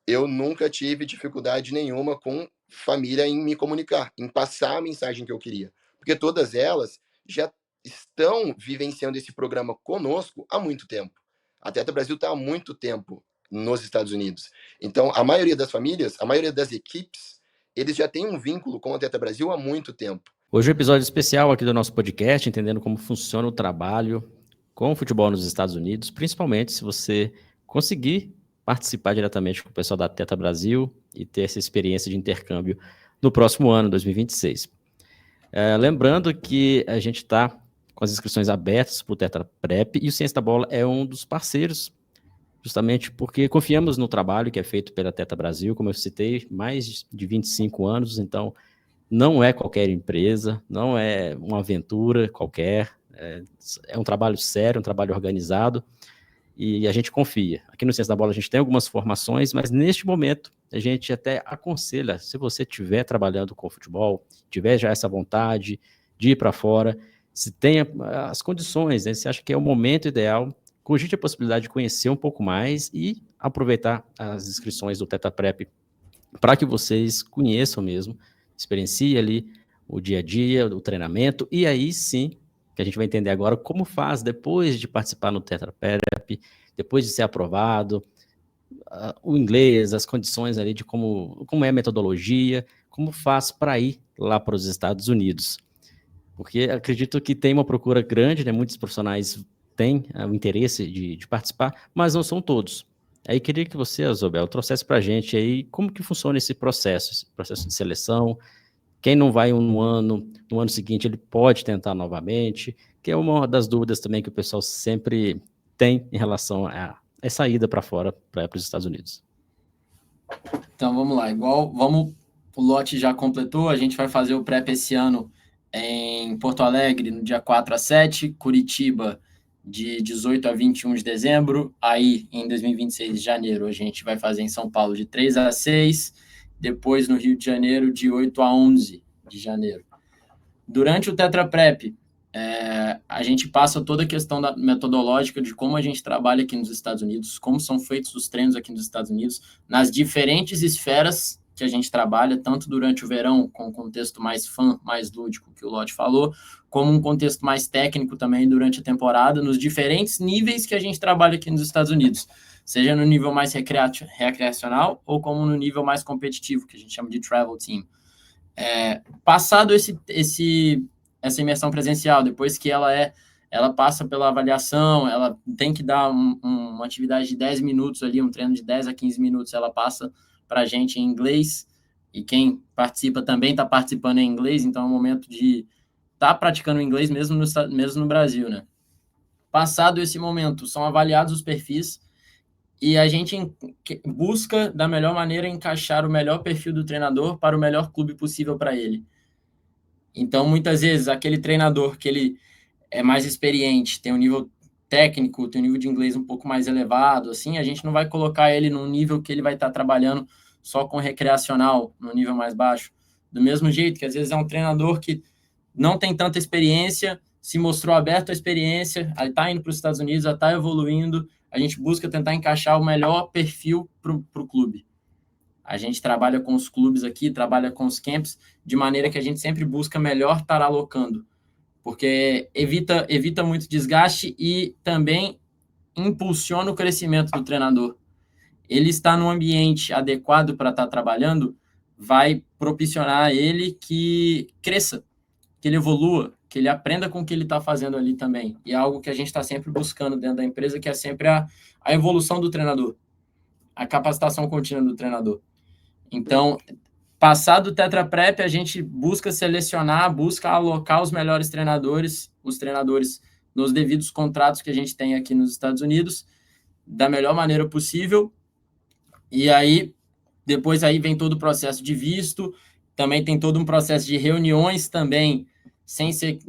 Eu nunca tive dificuldade nenhuma com família em me comunicar, em passar a mensagem que eu queria, porque todas elas já estão vivenciando esse programa conosco há muito tempo. A Teta Brasil está há muito tempo nos Estados Unidos. Então, a maioria das famílias, a maioria das equipes, eles já têm um vínculo com a Teta Brasil há muito tempo. Hoje é um episódio especial aqui do nosso podcast, entendendo como funciona o trabalho com o futebol nos Estados Unidos, principalmente se você conseguir participar diretamente com o pessoal da Teta Brasil e ter essa experiência de intercâmbio no próximo ano, 2026. Lembrando que a gente está com as inscrições abertas para o Tetra Prep, e o Ciência da Bola é um dos parceiros, justamente porque confiamos no trabalho que é feito pela Tetra Brasil, como eu citei, mais de 25 anos, então não é qualquer empresa, não é uma aventura qualquer, é um trabalho sério, um trabalho organizado, e a gente confia. Aqui no Ciência da Bola a gente tem algumas formações, mas neste momento a gente até aconselha, se você estiver trabalhando com futebol, tiver já essa vontade de ir para fora, se tem as condições, né, se acha que é o momento ideal, cogite a possibilidade de conhecer um pouco mais e aproveitar as inscrições do Tetra Prep para que vocês conheçam mesmo, experienciem ali o dia a dia, o treinamento, e aí sim, que a gente vai entender agora como faz depois de participar no Tetra Prep, depois de ser aprovado, o inglês, as condições ali de como é a metodologia, como faz para ir lá para os Estados Unidos. Porque acredito que tem uma procura grande, né? Muitos profissionais têm o interesse de participar, mas não são todos. Aí queria que você, Zobel, trouxesse para a gente aí como que funciona esse processo de seleção. Quem não vai no ano seguinte, ele pode tentar novamente, que é uma das dúvidas também que o pessoal sempre tem em relação a essa ida para fora, para os Estados Unidos. Então vamos lá, o lote já completou, a gente vai fazer o prep esse ano em Porto Alegre, no dia 4 a 7, Curitiba, de 18 a 21 de dezembro, aí em 2026 de janeiro a gente vai fazer em São Paulo de 3 a 6, depois no Rio de Janeiro de 8 a 11 de janeiro. Durante o Tetra Prep, a gente passa toda a questão da metodológica de como a gente trabalha aqui nos Estados Unidos, como são feitos os treinos aqui nos Estados Unidos, nas diferentes esferas que a gente trabalha, tanto durante o verão, com um contexto mais fã, mais lúdico, que o Lodi falou, como um contexto mais técnico também durante a temporada, nos diferentes níveis que a gente trabalha aqui nos Estados Unidos, seja no nível mais recreacional ou como no nível mais competitivo, que a gente chama de travel team. Passado essa imersão presencial, depois que ela passa pela avaliação, ela tem que dar uma atividade de 10 minutos ali, um treino de 10 a 15 minutos, ela passa para a gente em inglês, e quem participa também está participando em inglês, então é o momento de estar praticando inglês mesmo no Brasil, né? Passado esse momento, são avaliados os perfis, e a gente busca, da melhor maneira, encaixar o melhor perfil do treinador para o melhor clube possível para ele. Então, muitas vezes, aquele treinador que ele é mais experiente, tem um nível técnico, tem um nível de inglês um pouco mais elevado, assim, a gente não vai colocar ele num nível que ele vai estar trabalhando só com recreacional, no nível mais baixo. Do mesmo jeito que, às vezes, é um treinador que não tem tanta experiência, se mostrou aberto à experiência, aí está indo para os Estados Unidos, já está evoluindo, a gente busca tentar encaixar o melhor perfil para o clube. A gente trabalha com os clubes aqui, trabalha com os camps, de maneira que a gente sempre busca melhor estar alocando, porque evita muito desgaste e também impulsiona o crescimento do treinador. Ele está num ambiente adequado para estar trabalhando, vai propiciar a ele que cresça, que ele evolua, que ele aprenda com o que ele está fazendo ali também. E é algo que a gente está sempre buscando dentro da empresa, que é sempre a evolução do treinador, a capacitação contínua do treinador. Então, passado o Tetra Prep, a gente busca selecionar, busca alocar os melhores treinadores, os treinadores nos devidos contratos que a gente tem aqui nos Estados Unidos, da melhor maneira possível. E aí, depois aí vem todo o processo de visto, também tem todo um processo de reuniões também, sem ser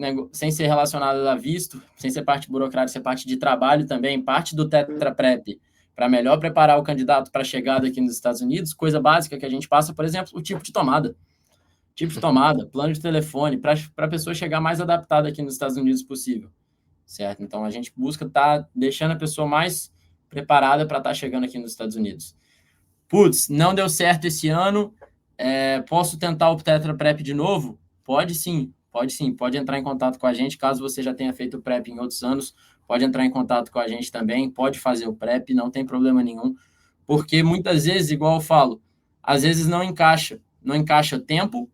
relacionado a visto, sem ser parte burocrática, ser parte de trabalho também, parte do Tetra Prep, para melhor preparar o candidato para a chegada aqui nos Estados Unidos, coisa básica que a gente passa, por exemplo, o tipo de tomada, plano de telefone, para a pessoa chegar mais adaptada aqui nos Estados Unidos possível, certo? Então, a gente busca estar deixando a pessoa mais preparada para estar chegando aqui nos Estados Unidos. Putz, não deu certo esse ano, posso tentar o Tetra Prep de novo? Pode sim, pode entrar em contato com a gente, caso você já tenha feito o Prep em outros anos, pode entrar em contato com a gente também, pode fazer o Prep, não tem problema nenhum, porque muitas vezes, igual eu falo, às vezes não encaixa tempo,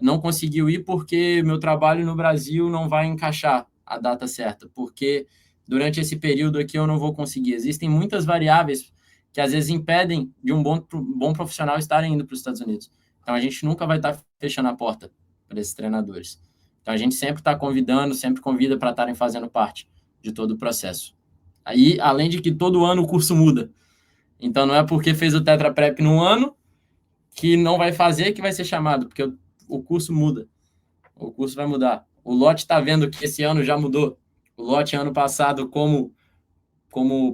não conseguiu ir porque meu trabalho no Brasil não vai encaixar a data certa, porque durante esse período aqui eu não vou conseguir. Existem muitas variáveis que às vezes impedem de um bom profissional estarem indo para os Estados Unidos. Então, a gente nunca vai estar fechando a porta para esses treinadores. Então, a gente sempre está convidando, sempre convida para estarem fazendo parte de todo o processo. Aí, além de que todo ano o curso muda. Então, não é porque fez o Tetra Prep num ano que não vai fazer que vai ser chamado, porque o curso muda. O curso vai mudar. O lote está vendo que esse ano já mudou. O lote, ano passado, como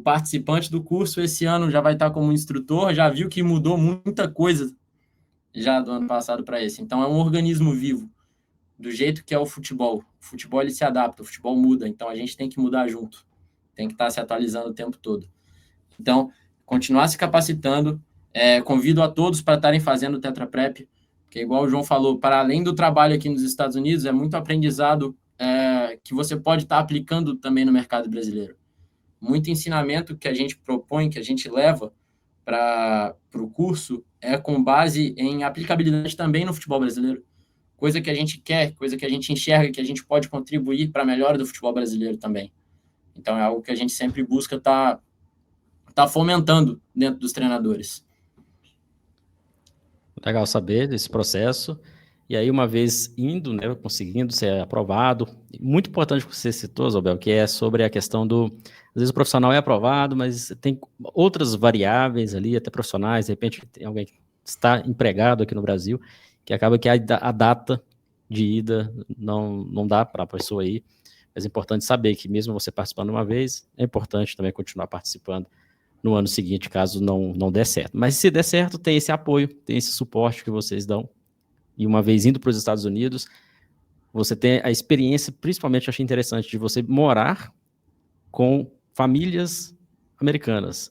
participante do curso, esse ano já vai estar como instrutor, já viu que mudou muita coisa já do ano passado para esse. Então, é um organismo vivo, do jeito que é o futebol. O futebol, ele se adapta, o futebol muda, então a gente tem que mudar junto. Tem que estar se atualizando o tempo todo. Então, continuar se capacitando. Convido a todos para estarem fazendo o Tetra Prep, que igual o João falou, para além do trabalho aqui nos Estados Unidos, é muito aprendizado que você pode estar aplicando também no mercado brasileiro. Muito ensinamento que a gente propõe, que a gente leva para o curso, é com base em aplicabilidade também no futebol brasileiro. Coisa que a gente quer, coisa que a gente enxerga, que a gente pode contribuir para a melhora do futebol brasileiro também. Então, é algo que a gente sempre busca estar fomentando dentro dos treinadores. Legal saber desse processo. E aí, uma vez indo, né, conseguindo ser aprovado, muito importante que você citou, Zobel, que é sobre a questão do... Às vezes o profissional é aprovado, mas tem outras variáveis ali, até profissionais, de repente tem alguém que está empregado aqui no Brasil, que acaba que a data de ida não dá para a pessoa ir. Mas é importante saber que mesmo você participando uma vez, é importante também continuar participando no ano seguinte, caso não der certo. Mas se der certo, tem esse apoio, tem esse suporte que vocês dão. E uma vez indo para os Estados Unidos, você tem a experiência, principalmente eu achei interessante, de você morar com famílias americanas.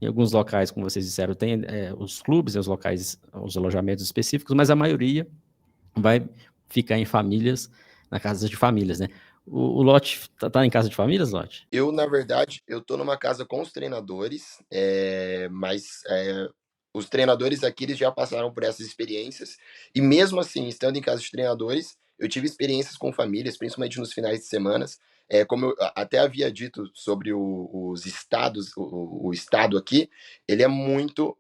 Em alguns locais, como vocês disseram, tem os clubes, os locais, os alojamentos específicos, mas a maioria vai ficar em famílias, na casa de famílias, né? O Lote tá em casa de famílias, Lote? Eu, na verdade, eu tô numa casa com os treinadores, mas os treinadores aqui eles já passaram por essas experiências, e mesmo assim, estando em casa de treinadores, eu tive experiências com famílias, principalmente nos finais de semanas. Como eu até havia dito sobre os estados, o estado aqui, ele é muito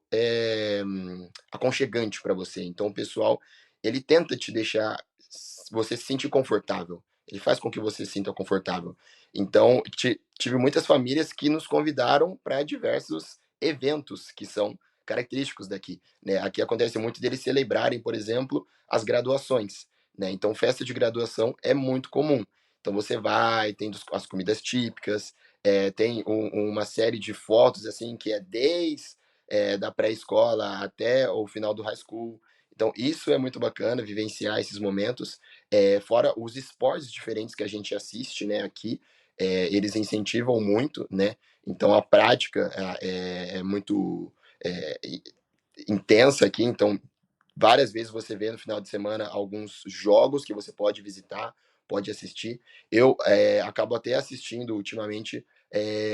aconchegante para você. Então, o pessoal, ele tenta te deixar você se sentir confortável. Ele faz com que você se sinta confortável. Então, tive muitas famílias que nos convidaram para diversos eventos que são característicos daqui, né? Aqui acontece muito deles celebrarem, por exemplo, as graduações, né? Então, festa de graduação é muito comum. Então, você vai, tem as comidas típicas, tem uma série de fotos, assim, que é desde da pré-escola até o final do high school. Então, isso é muito bacana, vivenciar esses momentos. Fora os esportes diferentes que a gente assiste, né, aqui, eles incentivam muito, né? Então, a prática é muito intensa aqui. Então, várias vezes você vê no final de semana alguns jogos que você pode visitar, pode assistir. Eu acabo até assistindo ultimamente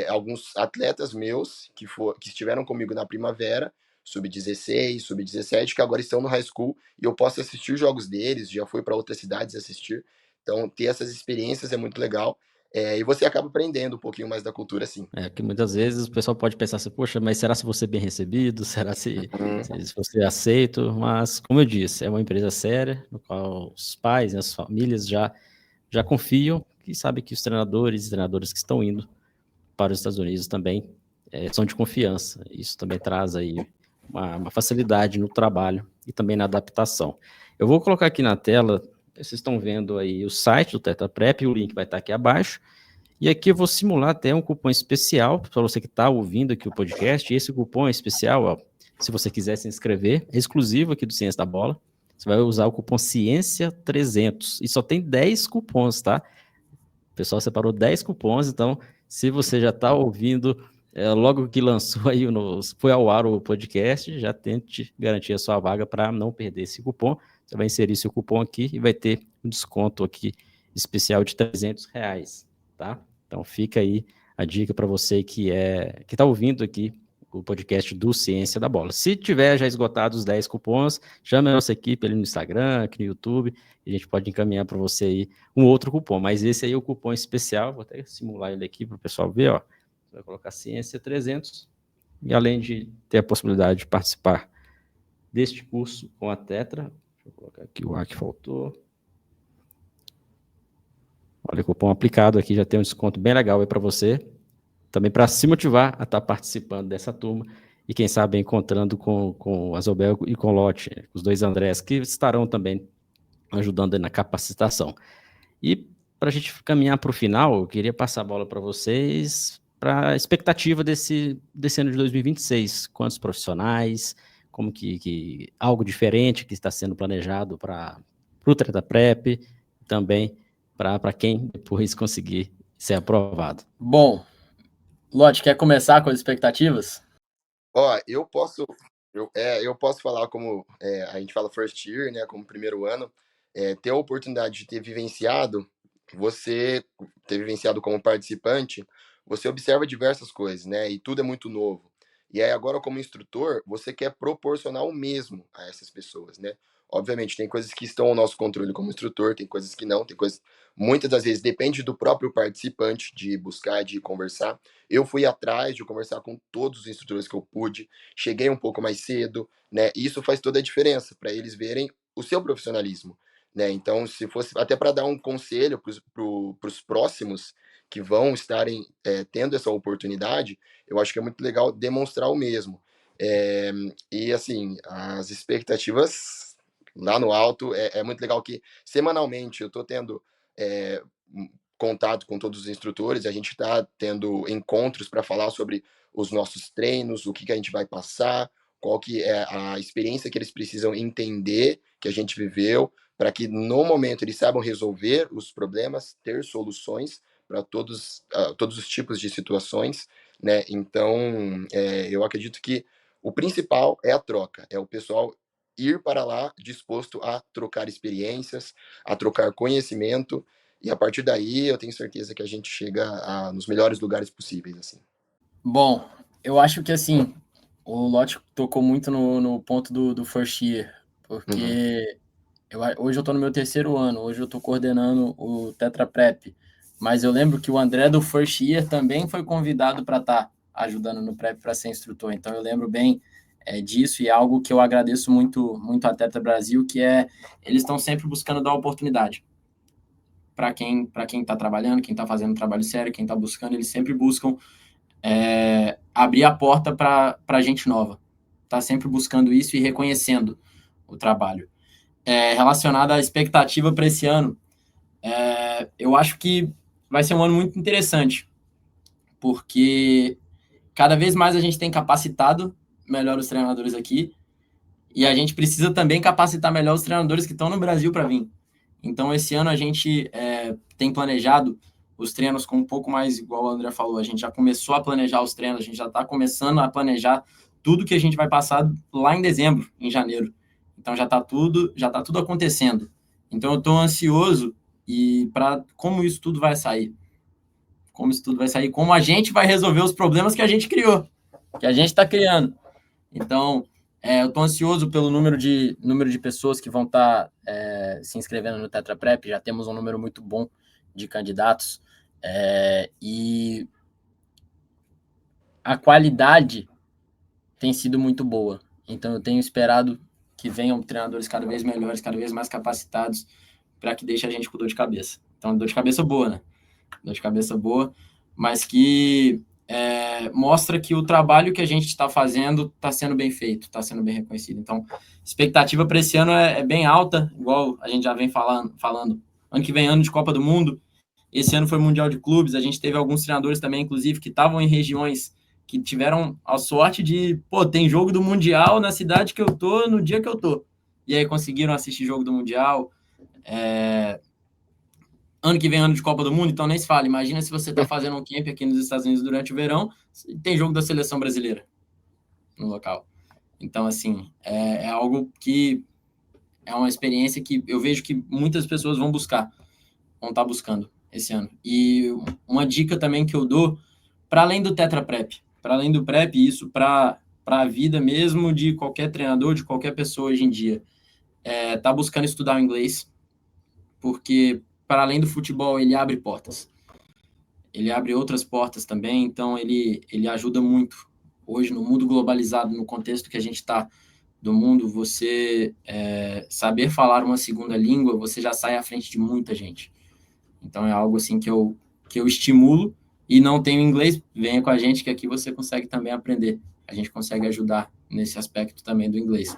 alguns atletas meus que estiveram comigo na primavera, sub-16, sub-17, que agora estão no high school, e eu posso assistir os jogos deles, já fui para outras cidades assistir. Então, ter essas experiências é muito legal. E você acaba aprendendo um pouquinho mais da cultura, assim. Que muitas vezes o pessoal pode pensar assim, poxa, mas será se vou ser bem recebido? Será se você é aceito? Mas, como eu disse, é uma empresa séria, no qual os pais e as famílias já confiam e sabem que os treinadores e treinadoras que estão indo para os Estados Unidos também são de confiança. Isso também traz aí uma facilidade no trabalho e também na adaptação. Eu vou colocar aqui na tela, vocês estão vendo aí o site do Tetra Prep, o link vai estar aqui abaixo. E aqui eu vou simular até um cupom especial para você que está ouvindo aqui o podcast. E esse cupom é especial, ó, se você quiser se inscrever, é exclusivo aqui do Ciência da Bola. Você vai usar o cupom Ciência300 e só tem 10 cupons, tá? O pessoal separou 10 cupons, então se você já está ouvindo, logo que lançou aí, foi ao ar o podcast, já tente garantir a sua vaga para não perder esse cupom. Você vai inserir seu cupom aqui e vai ter um desconto aqui especial de R$300, tá? Então fica aí a dica para você que está ouvindo aqui o podcast do Ciência da Bola. Se tiver já esgotado os 10 cupons, chame a nossa equipe ali no Instagram, aqui no YouTube, e a gente pode encaminhar para você aí um outro cupom. Mas esse aí é o cupom especial, vou até simular ele aqui para o pessoal ver, ó. Você vai colocar Ciência 300, e além de ter a possibilidade de participar deste curso com a Tetra, deixa eu colocar aqui o ar que faltou. Olha, cupom aplicado aqui, já tem um desconto bem legal aí para você, também para se motivar a estar participando dessa turma e quem sabe encontrando com a Zobel e com o Lote, os dois Andrés, que estarão também ajudando aí na capacitação. E para a gente caminhar para o final, eu queria passar a bola para vocês, para a expectativa desse ano de 2026. Quantos profissionais, como que algo diferente que está sendo planejado para o Treta Prep, também para quem depois conseguir ser aprovado. Bom, Lote, quer começar com as expectativas? Ó, eu posso falar como a gente fala first year, né, como primeiro ano, ter a oportunidade de você ter vivenciado como participante, você observa diversas coisas, né, e tudo é muito novo. E aí agora como instrutor, você quer proporcionar o mesmo a essas pessoas, né? Obviamente tem coisas que estão ao nosso controle como instrutor, tem coisas que não, tem coisas muitas das vezes depende do próprio participante de buscar, de conversar. Eu fui atrás de conversar com todos os instrutores que eu pude, cheguei um pouco mais cedo, né? E isso faz toda a diferença para eles verem o seu profissionalismo, né? Então, se fosse até para dar um conselho para os próximos que vão estarem tendo essa oportunidade, eu acho que é muito legal demonstrar o mesmo. É, e assim, as expectativas lá no alto é muito legal que semanalmente eu estou tendo é, contato com todos os instrutores, a gente está tendo encontros para falar sobre os nossos treinos, o que a gente vai passar, qual que é a experiência que eles precisam entender que a gente viveu, para que no momento eles saibam resolver os problemas, ter soluções para todos os tipos de situações, né? Então, eu acredito que o principal é a troca, é o pessoal ir para lá disposto a trocar experiências, a trocar conhecimento, e a partir daí eu tenho certeza que a gente chega nos melhores lugares possíveis, assim. Bom, eu acho que assim, o Lote tocou muito no ponto do first year, Uhum. porque hoje eu estou no meu terceiro ano, hoje eu estou coordenando o Tetra Prep, mas eu lembro que o André do first year também foi convidado para estar ajudando no Prep para ser instrutor, então eu lembro bem disso e é algo que eu agradeço muito, muito a Tetra Brasil, que eles estão sempre buscando dar oportunidade para quem está trabalhando, quem está fazendo um trabalho sério, quem está buscando, eles sempre buscam abrir a porta para gente nova. Está sempre buscando isso e reconhecendo o trabalho. Relacionado à expectativa para esse ano, eu acho que vai ser um ano muito interessante, porque cada vez mais a gente tem capacitado melhor os treinadores aqui e a gente precisa também capacitar melhor os treinadores que estão no Brasil para vir. Então, esse ano a gente tem planejado os treinos com um pouco mais, igual o André falou, a gente já começou a planejar os treinos, a gente já está começando a planejar tudo que a gente vai passar lá em dezembro, em janeiro. Então, já está tudo acontecendo. Então, eu estou ansioso e para como isso tudo vai sair. Como isso tudo vai sair, como a gente vai resolver os problemas que a gente criou, que a gente está criando. Então, eu estou ansioso pelo número de pessoas que vão estar se inscrevendo no Tetra Prep. Já temos um número muito bom de candidatos. E a qualidade tem sido muito boa. Então, eu tenho esperado que venham treinadores cada vez melhores, cada vez mais capacitados, para que deixe a gente com dor de cabeça. Então, dor de cabeça boa, né? Dor de cabeça boa, mas que mostra que o trabalho que a gente está fazendo está sendo bem feito, está sendo bem reconhecido. Então, expectativa para esse ano é bem alta, igual a gente já vem falando. Ano que vem, ano de Copa do Mundo. Esse ano foi Mundial de Clubes. A gente teve alguns treinadores também, inclusive, que estavam em regiões que tiveram a sorte de, tem jogo do Mundial na cidade que eu tô, no dia que eu tô. E aí conseguiram assistir jogo do Mundial. Ano que vem, ano de Copa do Mundo, então nem se fala. Imagina se você está fazendo um camp aqui nos Estados Unidos durante o verão, tem jogo da seleção brasileira no local. Então, assim, é algo que é uma experiência que eu vejo que muitas pessoas vão estar buscando esse ano. E uma dica também que eu dou, para além do Tetra Prep, para além do Prep, isso para a vida mesmo de qualquer treinador, de qualquer pessoa hoje em dia, tá buscando estudar o inglês, porque para além do futebol, ele abre portas. Ele abre outras portas também, então ele ajuda muito. Hoje, no mundo globalizado, no contexto que a gente está do mundo, você saber falar uma segunda língua, você já sai à frente de muita gente. Então é algo assim que eu estimulo, e não tenho inglês, venha com a gente que aqui você consegue também aprender. A gente consegue ajudar nesse aspecto também do inglês.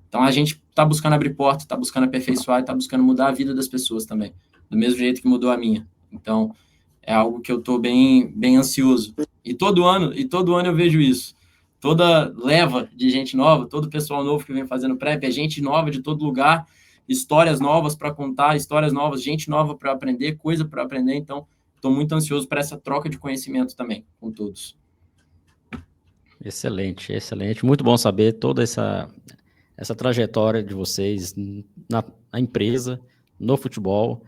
Então a gente está buscando abrir porta, está buscando aperfeiçoar, está buscando mudar a vida das pessoas também, do mesmo jeito que mudou a minha. Então é algo que eu estou bem ansioso. E todo ano eu vejo isso. Toda leva de gente nova, todo pessoal novo que vem fazendo prep, é gente nova de todo lugar, histórias novas para contar, histórias novas, gente nova para aprender, coisa para aprender. Então, estou muito ansioso para essa troca de conhecimento também com todos. Excelente, excelente. Muito bom saber toda essa trajetória de vocês na empresa, no futebol,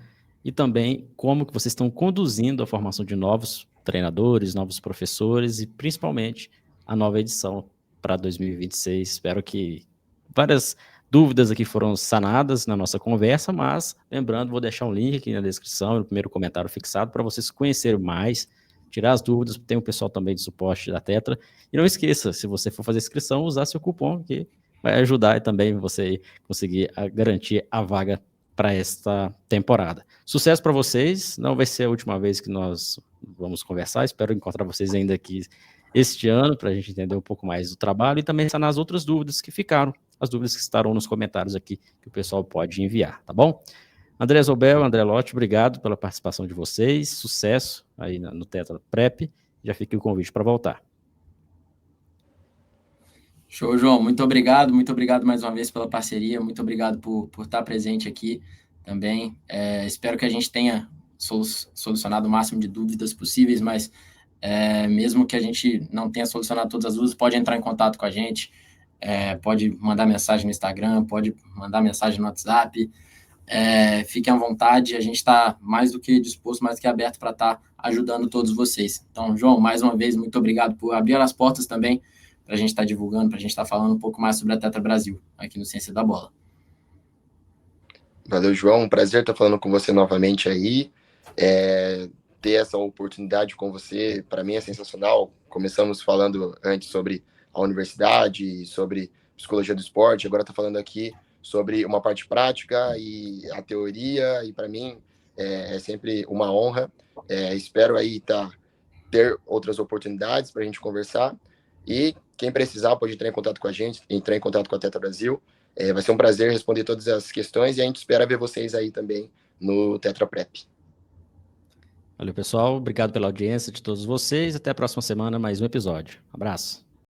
e também como que vocês estão conduzindo a formação de novos treinadores, novos professores e principalmente a nova edição para 2026. Espero que várias dúvidas aqui foram sanadas na nossa conversa, mas lembrando, vou deixar um link aqui na descrição, no primeiro comentário fixado, para vocês conhecerem mais, tirar as dúvidas. Tem um pessoal também de suporte da Tetra. E não esqueça, se você for fazer inscrição, usar seu cupom, que vai ajudar também você conseguir garantir a vaga para esta temporada. Sucesso para vocês, não vai ser a última vez que nós vamos conversar, espero encontrar vocês ainda aqui este ano, para a gente entender um pouco mais do trabalho e também sanar as outras dúvidas que ficaram, as dúvidas que estarão nos comentários aqui, que o pessoal pode enviar, tá bom? André Zobel, André Lotti, obrigado pela participação de vocês, sucesso aí no Tetra Prep, já fica o convite para voltar. Show, João. Muito obrigado mais uma vez pela parceria, muito obrigado por estar presente aqui também. Espero que a gente tenha solucionado o máximo de dúvidas possíveis, mas mesmo que a gente não tenha solucionado todas as dúvidas, pode entrar em contato com a gente, pode mandar mensagem no Instagram, pode mandar mensagem no WhatsApp, fiquem à vontade, a gente está mais do que disposto, mais do que aberto para estar ajudando todos vocês. Então, João, mais uma vez, muito obrigado por abrir as portas também, para a gente estar divulgando, para a gente estar falando um pouco mais sobre a Tetra Brasil, aqui no Ciência da Bola. Valeu, João. Um prazer estar falando com você novamente aí. Ter essa oportunidade com você, para mim é sensacional. Começamos falando antes sobre a universidade, sobre psicologia do esporte, agora estou falando aqui sobre uma parte prática e a teoria, e para mim é sempre uma honra. Espero aí ter outras oportunidades para a gente conversar. E quem precisar pode entrar em contato com a gente, entrar em contato com a Tetra Brasil. Vai ser um prazer responder todas as questões e a gente espera ver vocês aí também no Tetra Prep. Valeu, pessoal. Obrigado pela audiência de todos vocês. Até a próxima semana, mais um episódio. Abraço.